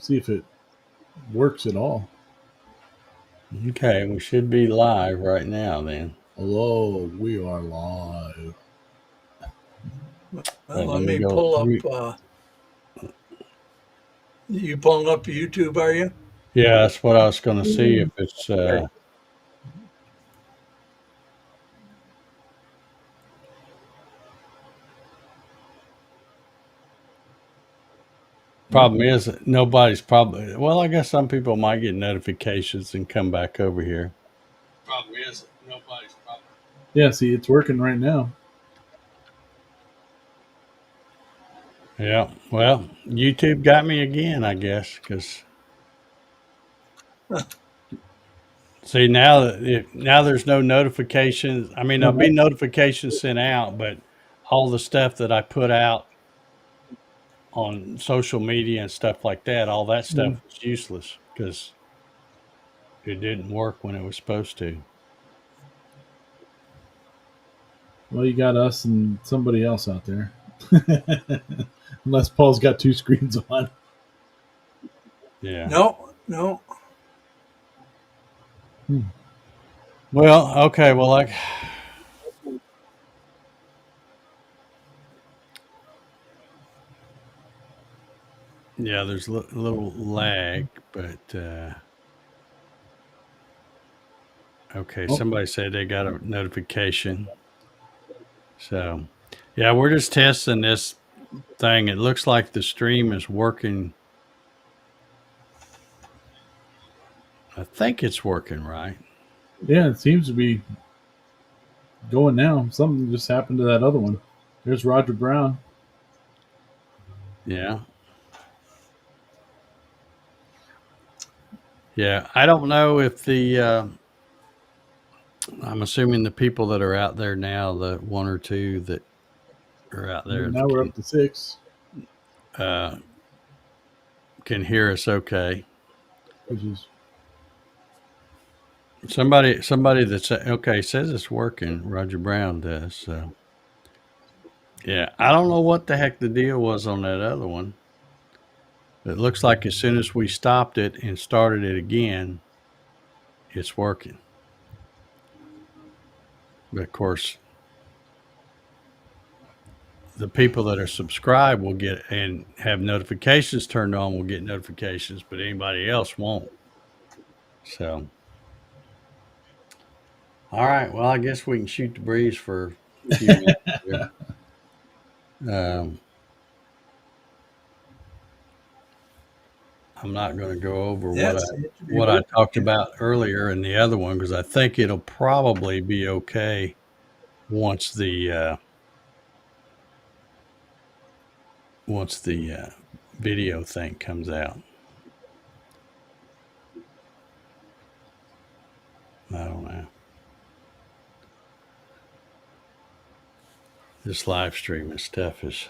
see if it works at all. Okay, we should be live right now then. Hello, we are live. But Well, let let me me go. pull up. You pulling up YouTube, are you? Yeah, that's what I was going to see if it's. Problem is, nobody's probably. Well, I guess some people might get notifications and come back over here. Problem is, nobody's probably. Yeah, see, it's working right now. Yeah, well, YouTube got me again, I guess, because see now there's no notifications. I mean, there'll be notifications sent out, but all the stuff that I put out on social media and stuff like that, all that stuff was useless because it didn't work when it was supposed to. Well, you got us and somebody else out there. Unless Paul's got two screens on. Yeah. No. Well, okay. Well, like, yeah, there's a little lag, but okay. Oh. Somebody said they got a notification. So, yeah, we're just testing this thing. It looks like the stream is working. I think it's working right. Yeah, it seems to be going now. Something just happened to that other one. There's Roger Brown. Yeah. Yeah. I don't know if I'm assuming the people that are out there now, the one or two that are out there, Now we're up to 6. Can hear us okay. Which is Somebody that's okay says it's working. Roger Brown does. So yeah, I don't know what the heck the deal was on that other one. It looks like as soon as we stopped it and started it again, it's working. But of course, the people that are subscribed will get and have notifications turned on will get notifications, but anybody else won't. So, all right. Well, I guess we can shoot the breeze for a few minutes here. I'm not going to go over what I talked about earlier in the other one because I think it'll probably be okay once the video thing comes out. I don't know. This live streaming stuff is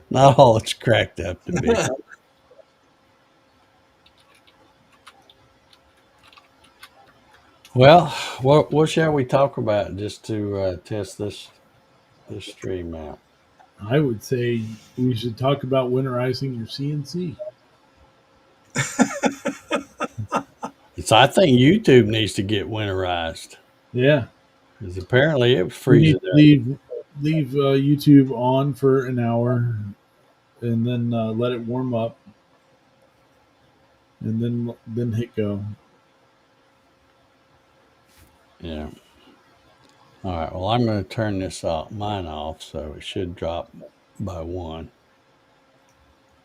not all it's cracked up to be. Well, what shall we talk about just to test this stream out? I would say we should talk about winterizing your CNC. I think YouTube needs to get winterized. Yeah, because apparently it we freezes. need to leave YouTube on for an hour, and then let it warm up, and then hit go. Yeah. All right. Well, I'm going to turn mine off, so it should drop by 1.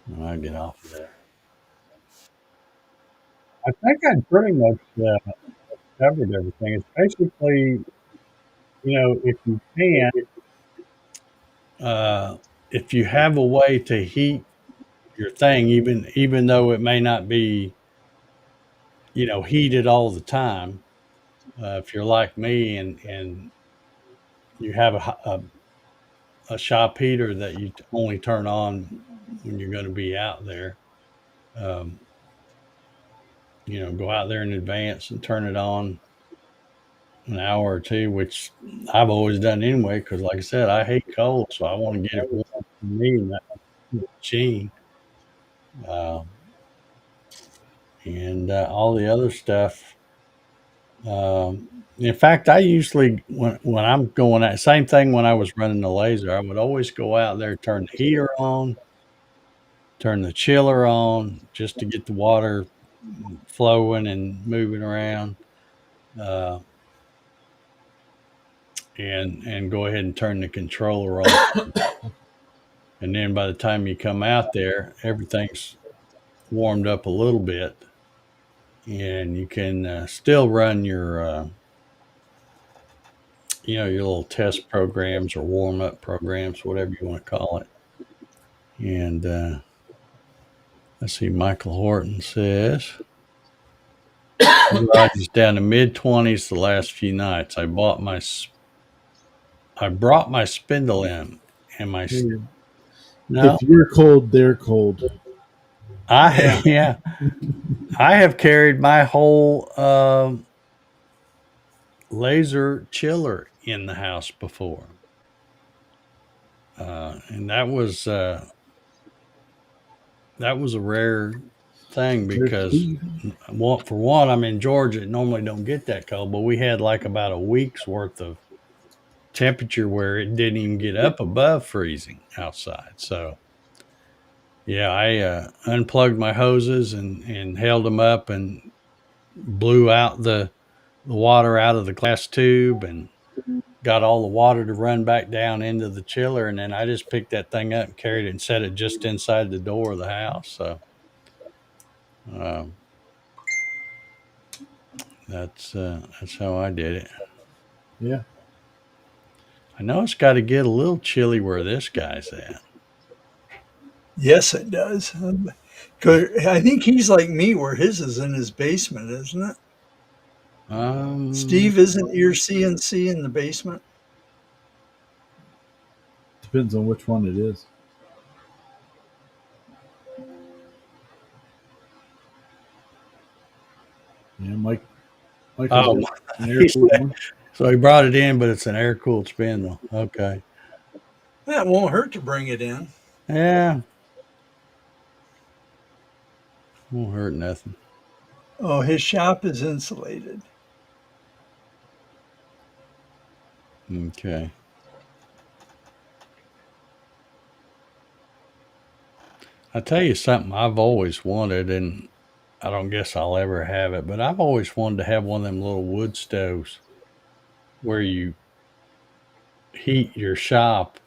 And I'll get off of there. I think I pretty much covered everything. It's basically, if you can, if you have a way to heat your thing, even though it may not be, heated all the time, if you're like me and you have a shop heater that you only turn on when you're going to be out there, go out there in advance and turn it on an hour or two, which I've always done anyway, because like I said, I hate cold, so I want to get it warm for me, not the machine. uh, and all the other stuff. In fact, I usually when I'm going out, same thing when I was running the laser, I would always go out there, turn the heater on, turn the chiller on, just to get the water flowing and moving around, uh, and go ahead and turn the controller on. And then by the time you come out there, everything's warmed up a little bit, and you can still run your your little test programs or warm up programs, whatever you want to call it. And let's see, Michael Horton says garage is down to mid 20s the last few nights. I brought my spindle in, and no, If you're cold, they're cold. I yeah, I have carried my whole laser chiller in the house before, and that was a rare thing because for one, I'm in Georgia. It normally don't get that cold, but we had like about a week's worth of temperature where it didn't even get up above freezing outside. So yeah, I unplugged my hoses and held them up and blew out the water out of the glass tube and got all the water to run back down into the chiller, and then I just picked that thing up and carried it and set it just inside the door of the house. So um, that's how I did it. Yeah. I know it's got to get a little chilly where this guy's at. Yes, it does. 'Cause I think he's like me, where his is in his basement, isn't it? Um, Steve, isn't your CNC in the basement? Depends on which one it is. Yeah, Mike oh, an air-cooled one. so he brought it in, but it's an air cooled spindle. Okay, That won't hurt to bring it in. yeah, won't hurt nothing. Oh, his shop is insulated. Okay. I tell you something I've always wanted, and I don't guess I'll ever have it, but I've always wanted to have one of them little wood stoves where you heat your shop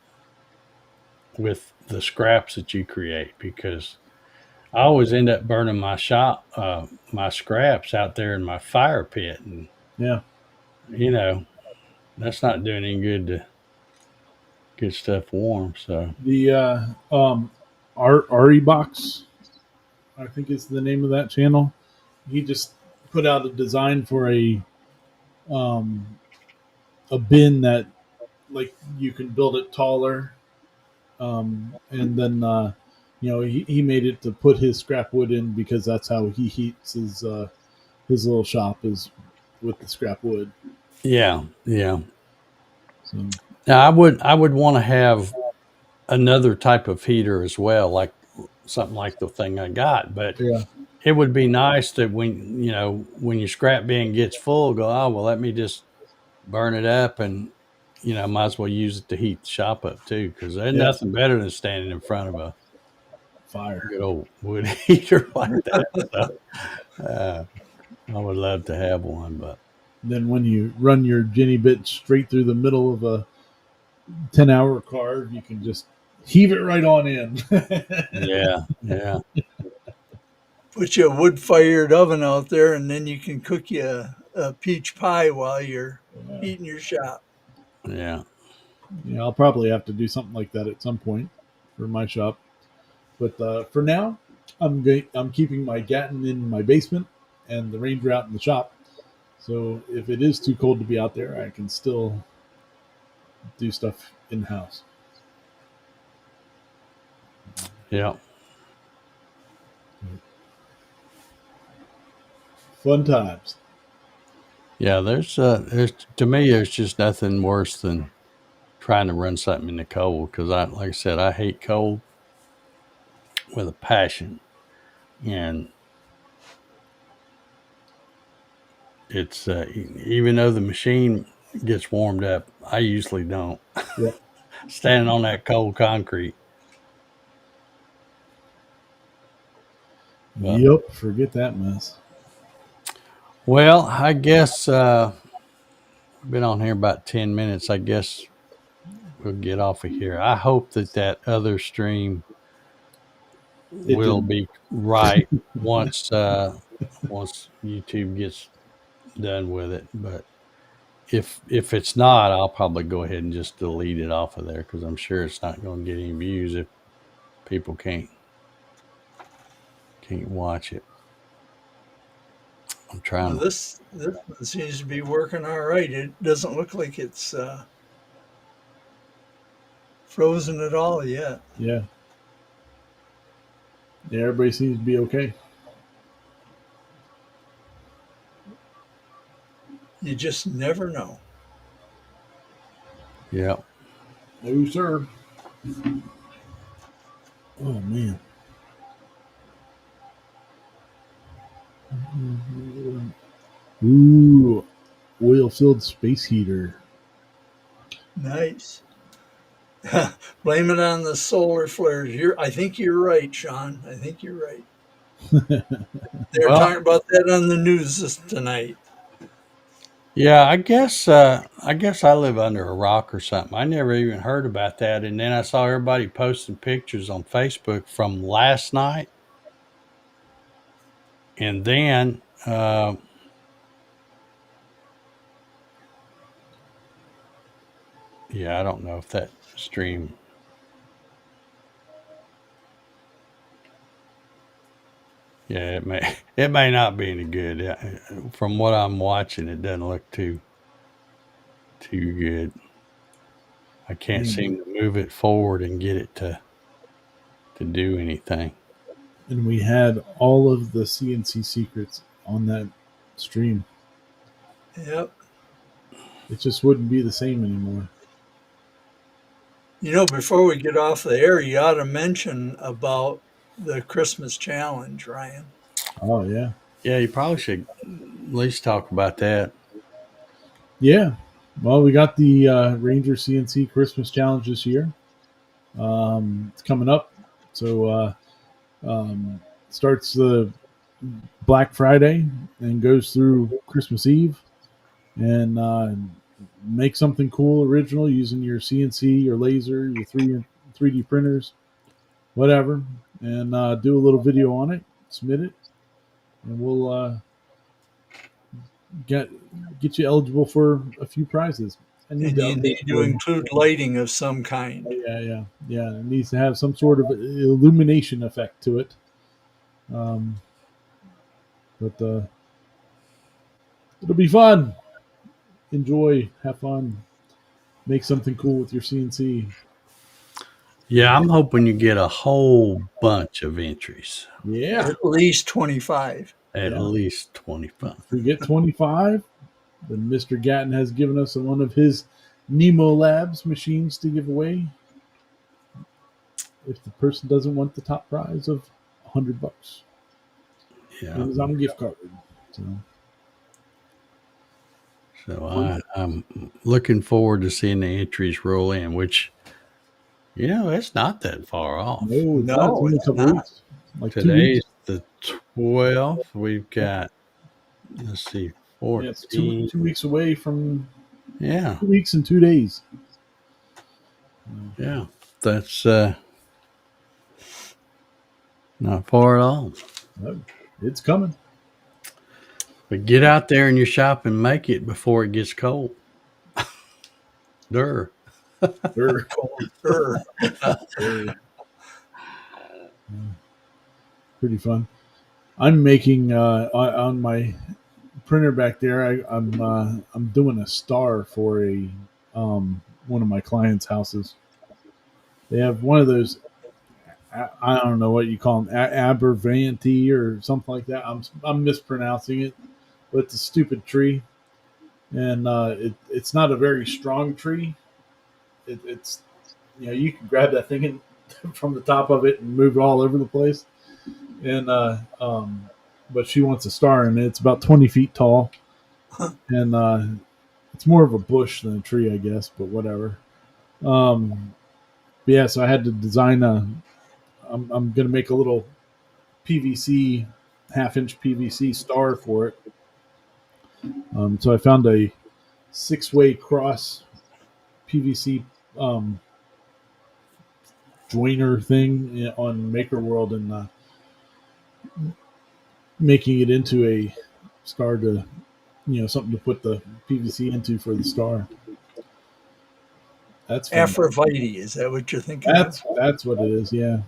with the scraps that you create, because I always end up burning my scraps out there in my fire pit, and Yeah. you know that's not doing any good to get stuff warm. So The Ari Box, I think is the name of that channel. He just put out a design for um, a bin that like you can build it taller, and then he made it to put his scrap wood in because that's how he heats his little shop is with the scrap wood. yeah, yeah. So Now I would want to have another type of heater as well, like something like the thing I got, but yeah, it would be nice that when your scrap bin gets full, go, oh well, let me just burn it up, and might as well use it to heat the shop up too, because there's yeah, nothing better than standing in front of a fire. good old wood heater like that. So, uh, I would love to have one, but Then when you run your Jenny bit straight through the middle of a 10-hour carve, you can just heave it right on in. yeah, yeah, Put you a wood fired oven out there, and then you can cook you a peach pie while you're Yeah. heating your shop. yeah, Yeah, I'll probably have to do something like that at some point for my shop. But for now, I'm keeping my Gatton in my basement and the Ranger out in the shop. So if it is too cold to be out there, I can still do stuff in the house. yeah. Fun times. Yeah, there's to me, there's just nothing worse than trying to run something in the cold, because like I said, I hate cold with a passion. and it's even though the machine gets warmed up, I usually don't. Yeah. Standing on that cold concrete. But, Yep. Forget that mess. well, I guess we've been on here about 10 minutes. I guess we'll get off of here. I hope that other stream It will didn't. be right once YouTube gets done with it. But if it's not, I'll probably go ahead and just delete it off of there because I'm sure it's not going to get any views if people can't watch it. I'm trying Well, to. this one seems to be working all right. It doesn't look like it's frozen at all yet. Yeah. Yeah. Everybody seems to be okay. You just never know. Yeah. No, sir. Oh man. Ooh, oil-filled space heater. Nice. Blame it on the solar flares. I think you're right, Sean. I think you're right. They're Well, talking about that on the news tonight. yeah, I guess I live under a rock or something. I never even heard about that, and then I saw everybody posting pictures on Facebook from last night, and then yeah, I don't know if that stream. Yeah, it may not be any good. From what I'm watching, it doesn't look too good. I can't seem to move it forward and get it to do anything. And we had all of the CNC secrets on that stream. Yep. It just wouldn't be the same anymore. You know, before we get off the air, you ought to mention about the Christmas challenge, Ryan. Oh yeah. Yeah, you probably should at least talk about that. Yeah. Well, we got the Ranger CNC Christmas Challenge this year. It's coming up. So starts the Black Friday and goes through Christmas Eve. And make something cool, original, using your CNC, your laser, your 3D printers, whatever. And do a little video on it, submit it, and we'll get you eligible for a few prizes. I need And to you update need to include lighting of some kind. Yeah. It needs to have some sort of illumination effect to it. But it'll be fun. Enjoy, have fun, make something cool with your CNC. Yeah, I'm hoping you get a whole bunch of entries. Yeah, At least 25. At Yeah. least 25. If we get 25, then Mr. Gatton has given us one of his Nemo Labs machines to give away. If the person doesn't want the top prize of $100, Yeah. Amazon gift card. So I'm looking forward to seeing the entries roll in, which, it's not that far off. No, it's not. It's only a couple weeks. Like 2 Today's weeks. the 12th. We've got, let's see, 14. Yeah, it's two weeks away from Yeah. 2 weeks and 2 days. Yeah. That's not far at all. No, it's coming. But get out there in your shop and make it before it gets cold. Durr. Sure. Pretty fun. I'm making on my printer back there. I'm doing a star for a one of my clients' houses. They have one of those. I don't know what you call them, Abervanti or something like that. I'm mispronouncing it, but it's a stupid tree, and it's not a very strong tree. It's you can grab that thing from the top of it and move it all over the place. and but she wants a star, and it's about 20 feet tall, and it's more of a bush than a tree, I guess, but whatever. But yeah, so I had to design a. I'm gonna make a little PVC, half-inch PVC star for it. So I found a six-way cross PVC um, joiner thing on Maker World, and making it into a star to, something to put the PVC into for the star. That's fun. Aphrodite, is that what you're thinking of? That's what it is. Yeah,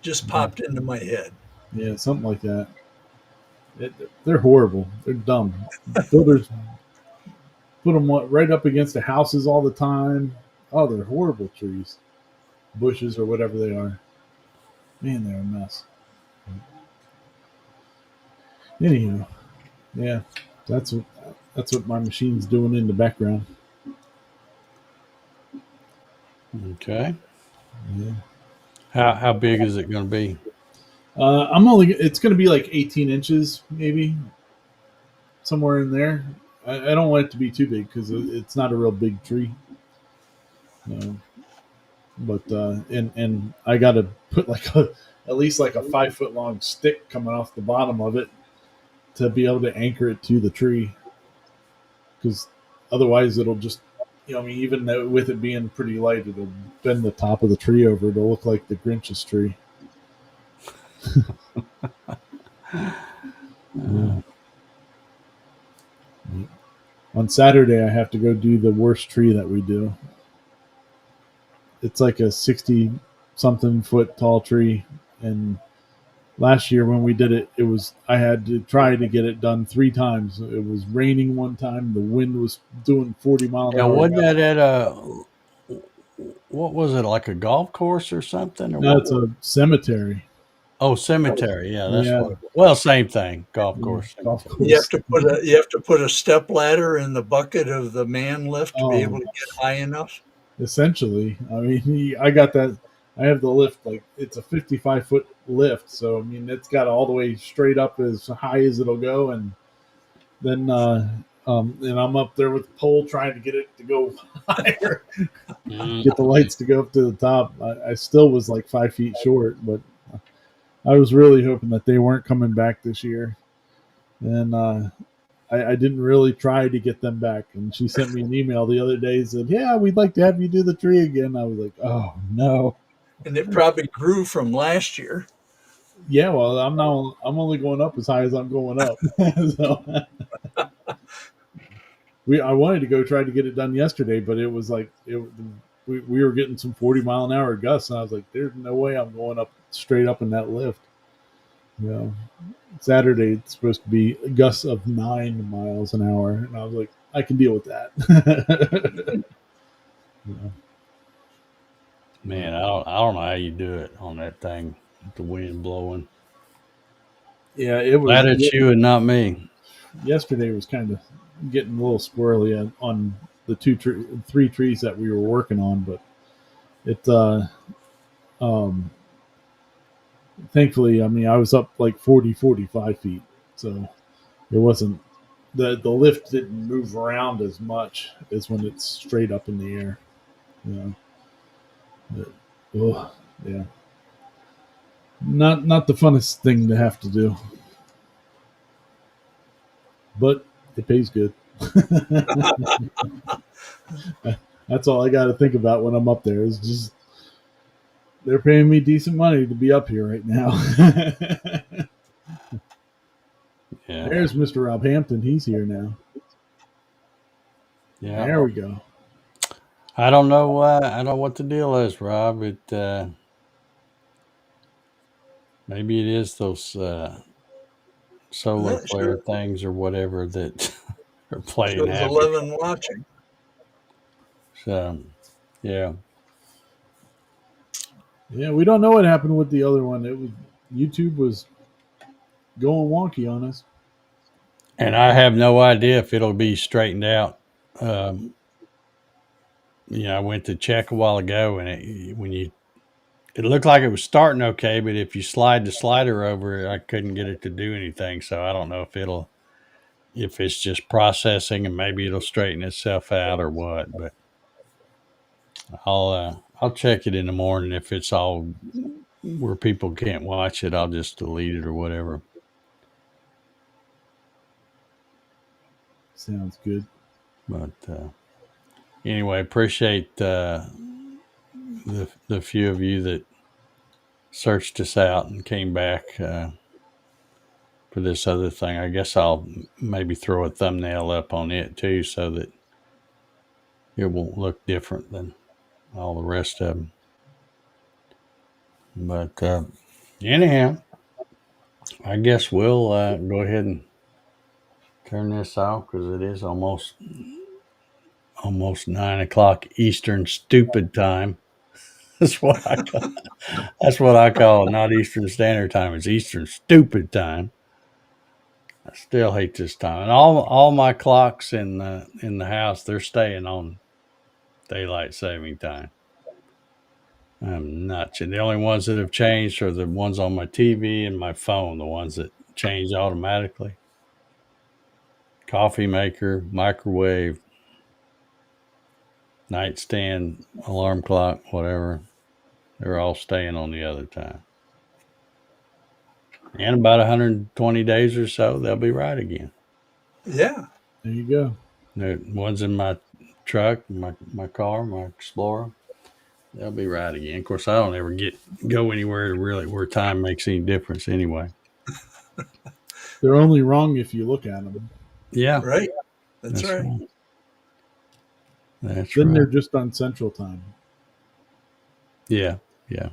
Just popped into my head. yeah, something like that. They're horrible. They're dumb. Builders put them right up against the houses all the time. Oh, they're horrible trees, bushes, or whatever they are. Man, they're a mess. Anyhow, yeah, that's what my machine's doing in the background. Okay. Yeah. How big is it going to be? It's going to be like 18 inches, maybe somewhere in there. I don't want it to be too big because it's not a real big tree. But and I got to put at least like a 5 foot long stick coming off the bottom of it to be able to anchor it to the tree, because otherwise it'll just, I mean, even though with it being pretty light, it'll bend the top of the tree over. It'll look like the Grinch's tree. Yeah. On Saturday, I have to go do the worst tree that we do. It's like a 60-something foot tall tree, and last year when we did it, I had to try to get it done 3 times. It was raining one time, the wind was doing 40-mile an Yeah, hour. wasn't that at what was it, like a golf course or something? Or No, what? it's a cemetery. Oh, cemetery. Yeah, that's Yeah. what. Well, same thing. Golf Yeah, course. golf Cemetery. You have course. to put a step ladder in the bucket of the man lift to be able to get high enough. Essentially, I mean, I got that. I have the lift, like it's a 55-foot lift, so I mean it's got all the way straight up as high as it'll go, and then and I'm up there with the pole trying to get it to go higher, get the lights to go up to the top. I still was like 5 feet short, but I was really hoping that they weren't coming back this year, and I didn't really try to get them back. And she sent me an email the other day and said, "Yeah, we'd like to have you do the tree again." I was like, "Oh no." And it probably grew from last year. Yeah, well, I'm only going up as high as I'm going up. So I wanted to go try to get it done yesterday, but it was like we were getting some 40-mile-an-hour gusts, and I was like, "There's no way I'm going up straight up in that lift." Saturday it's supposed to be gusts of 9 miles an hour, and I was like, I can deal with that. Man, I don't know how you do it on that thing with the wind blowing. Yeah, it was. Glad it's you and not me. Yesterday was kind of getting a little squirrely on the 3 trees that we were working on, but it thankfully, I mean, I was up like 45 feet, so it wasn't the lift didn't move around as much as when it's straight up in the air. Yeah, not the funnest thing to have to do, but it pays good. That's all I got to think about when I'm up there. Is just they're paying me decent money to be up here right now. Yeah. There's Mr. Rob Hampton. He's here now. Yeah. There we go. I don't know. I don't know what the deal is, Rob. Maybe it is those solar flare things or whatever that are playing Shows havoc. 11 watching. So, yeah. Yeah, we don't know what happened with the other one. YouTube was going wonky on us. And I have no idea if it'll be straightened out. I went to check a while ago, and when you it looked like it was starting okay, but if you slide the slider over, I couldn't get it to do anything. So I don't know if it's just processing and maybe it'll straighten itself out or what. But I'll check it in the morning. If it's all where people can't watch it, I'll just delete it or whatever. Sounds good. But anyway, appreciate the few of you that searched us out and came back for this other thing. I guess I'll maybe throw a thumbnail up on it too, so that it won't look different than all the rest of them. But anyhow, I guess we'll go ahead and turn this off because it is almost 9 o'clock Eastern stupid time. That's what I call. That's what I call it. Not Eastern Standard Time. It's Eastern stupid time. I still hate this time. And all my clocks in the house, they're staying on daylight saving time. I'm nuts. And the only ones that have changed are the ones on my TV and my phone, the ones that change automatically. Coffee maker, microwave, nightstand, alarm clock, whatever. They're all staying on the other time. And about 120 days or so, they'll be right again. Yeah. There you go. The ones in my truck, my car, my Explorer, they'll be right again. Of course, I don't ever go anywhere really where time makes any difference anyway. They're only wrong if you look at them. Yeah. Right. That's right. That's Then right. they're just on Central Time. Yeah. Yeah.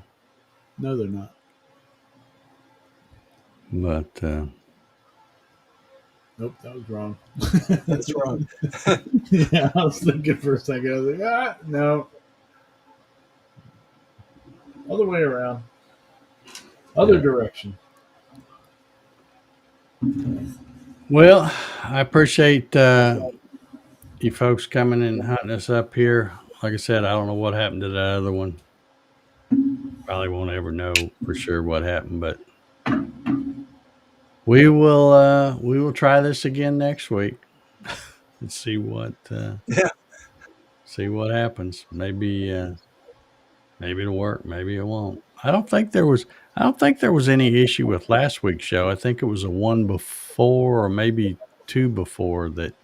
No, they're not. But Nope, that was wrong. That's wrong. Yeah, I was thinking for a second. I was like, no. Other way around. Other direction. well, I appreciate you folks coming and hunting us up here. Like I said, I don't know what happened to the other one. Probably won't ever know for sure what happened, but we will try this again next week and see what happens. Maybe it'll work, maybe it won't. I don't think there was any issue with last week's show. I think it was a one before or maybe two before that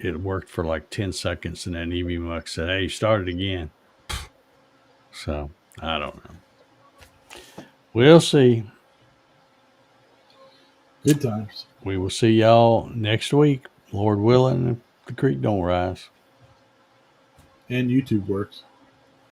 it worked for like 10 seconds and then Evie Muck said, "Hey, start it again." So I don't know. We'll see. Good times. We will see y'all next week, Lord willing, if the creek don't rise. And YouTube works.